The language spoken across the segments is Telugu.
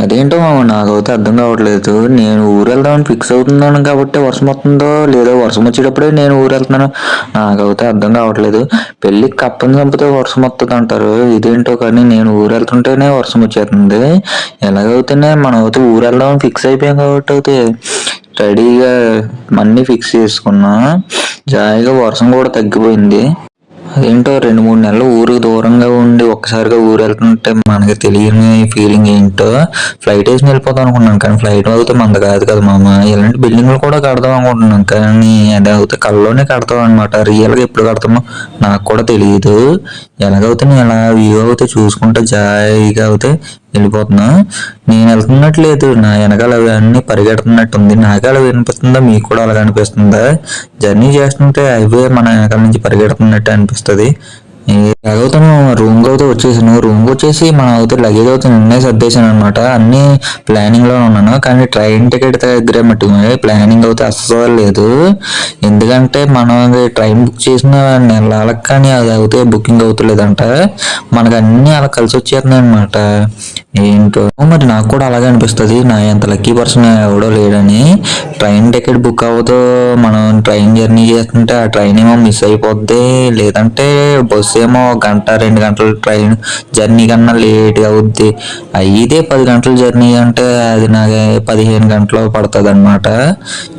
అదేంటో మామ నాకైతే అర్థం కావట్లేదు. నేను ఊరు వెళ్దామని ఫిక్స్ అవుతున్నాను కాబట్టి వర్షం వస్తుందో లేదో, వర్షం వచ్చేటప్పుడే నేను ఊరు వెళ్తున్నాను. నాకైతే అర్థం కావట్లేదు. పెళ్ళికి కప్పని చంపితే వర్షం వస్తుంది అంటారు, ఇదేంటో కానీ నేను ఊరు వెళ్తుంటేనే వర్షం వచ్చేస్తుంది. ఎలాగైతేనే మనం అయితే ఊరు వెళ్దామని ఫిక్స్ అయిపోయాం కాబట్టి అయితే రెడీగా అన్నీ ఫిక్స్ చేసుకున్నా. జాయిగా వర్షం కూడా తగ్గిపోయింది. అదేంటో 2-3 నెలలు ఊరికి దూరంగా ఉండి ఒక్కసారిగా ఊరు వెళ్తుంటే మనకి తెలియని ఫీలింగ్ ఏంటో. ఫ్లైట్ వేసుకుని వెళ్ళిపోతాం అనుకున్నాను, కానీ ఫ్లైట్ అయితే మనది కాదు కదా మామ. ఇలాంటి బిల్డింగ్లు కూడా కడదాం అనుకుంటున్నాం, కానీ అది అయితే కళ్ళలోనే కడతాం అనమాట. రియల్గా ఎప్పుడు కడతామో నాకు కూడా తెలియదు. ఎలాగైతే నేను ఇలా వ్యూ అయితే చూసుకుంటే జాయిగా అయితే వెళ్ళిపోతున్నా. నేను వెళ్తున్నట్లేదు, నా వెనకాల అన్నీ పరిగెడుతున్నట్టుంది. నాకే అలా వినిపిస్తుందా, మీకు కూడా అలాగ అనిపిస్తుందా? జర్నీ చేస్తుంటే హైవే మన వెనకాల నుంచి పరిగెడుతున్నట్టు అనిపిస్తుంది. ఎలాగవుతాను రూమ్కి అయితే వచ్చేసాను. రూమ్కి వచ్చేసి మనం అయితే లగేజ్ అయితే నిన్నే సర్దేశాను అనమాట. అన్ని ప్లానింగ్ లో ఉన్నాను, కానీ ట్రైన్ టికెట్ దగ్గర మట్టుకు ప్లానింగ్ అయితే అస్సలు లేదు. ఎందుకంటే మనం ట్రైన్ బుక్ చేసిన నెలలకు కానీ అది అయితే బుకింగ్ అవుతలేదంట. మనకు అన్ని అలా కలిసి వచ్చేస్తున్నాయి అనమాట. ఏంటో మరి నాకు కూడా అలాగే అనిపిస్తుంది, నా ఎంత లక్కీ పర్సన్ ఎవడో లేడని. ట్రైన్ టికెట్ బుక్ అవ్వదు, మనం ట్రైన్ జర్నీ చేస్తుంటే ఆ ట్రైన్ ఏమో మిస్ అయిపోద్ది, లేదంటే బస్సు ఏమో 1-2 గంటల ట్రైన్ జర్నీ కన్నా లేట్ అవుద్ది. అయితే 10 గంటల జర్నీ అంటే అది నాకు 15 గంటలు పడుతుంది అనమాట.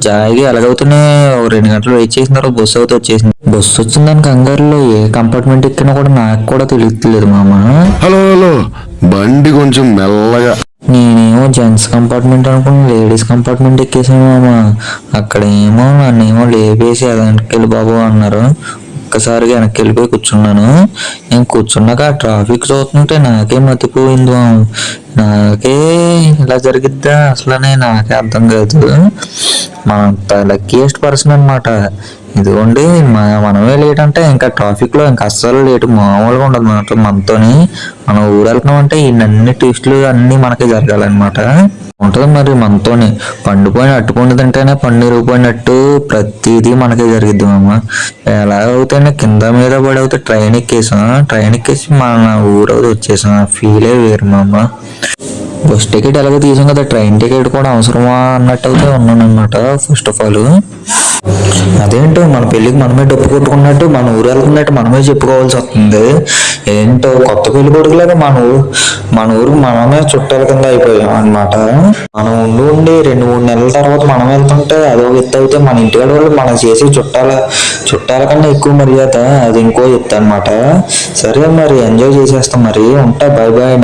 జాయిగా ఎలాగవుతూనే 2 గంటలు వెయిట్ చేసిన తర్వాత బస్సు అయితే వచ్చేసింది. బస్సు వచ్చిన దాని కంగారులో ఏ కంపార్ట్మెంట్ ఎక్కినా కూడా నాకు కూడా తెలియట్లేదు మామ. హలో హలో, బండి కొంచెం మెల్లగా. నేనేమో జెంట్స్ కంపార్ట్మెంట్ అనుకుని లేడీస్ కంపార్ట్మెంట్ ఎక్కేసాను మామ. అక్కడేమో నన్నేమో లేపేసి వెనక్కి వెళ్ళి బాబు అన్నారు. ఒక్కసారిగా వెనక్కి వెళ్ళిపోయి కూర్చున్నాను. నేను కూర్చున్నాక ఆ ట్రాఫిక్ చూస్తుంటే నాకే మతిపోయింది మామ. నాకే ఇలా జరిగిద్దా అసలనే నాకే అర్థం కాదు. మన లక్కీయెస్ట్ పర్సన్ అనమాట. ఇదిగోండి మనమే లేట్ అంటే ఇంకా ట్రాఫిక్ లో ఇంకా అస్సలు లేటు మామూలుగా ఉండదు మనతోని. మనం ఊరు వెళ్తున్నాం అంటే ఇన్ని ట్విస్టులు అన్ని మనకే జరగాలన్నమాట. ఉంటుంది మరి మనతోనే. పండిపోయిన అట్టుపండు తింటేనే పండు ఇరిగిపోయినట్టు ప్రతిదీ మనకే జరిగిద్ది మామ. ఎలా అవుతానే కింద మీద పడి అవుతే ట్రైన్ ఎక్కేసాం. ట్రైన్ ఎక్కేసి మన ఊరు అవుతే వచ్చేసాం. ఫీలే వేరు మామ. బస్ టికెట్ ఎలాగో తీసాం కదా, ట్రైన్ టికెట్ కూడా అవసరమా అన్నట్టు అయితే ఉన్నాను అనమాట. ఫస్ట్ ఆఫ్ ఆల్ అదేంటో మన పెళ్ళికి మనమే డప్పు కొట్టుకున్నట్టు మన ఊరు వెళ్తున్నట్టు మనమే చెప్పుకోవాల్సి వస్తుంది. ఏంటో కొత్త పెళ్లి కొడుకులాగా మన ఊరికి మనమే చుట్టాల కింద అయిపోయాం అనమాట. మనం ఉండి 2-3 నెలల తర్వాత మనం వెళ్తుంటే అదో ఎత్తు అయితే, మన ఇంటికాడ వాళ్ళు మనం చేసే చుట్టాల కన్నా ఎక్కువ మర్యాద అది ఇంకో ఎత్తు అనమాట. సరే మరి ఎంజాయ్ చేసేస్తాం, మరి ఉంటా. Bye bye.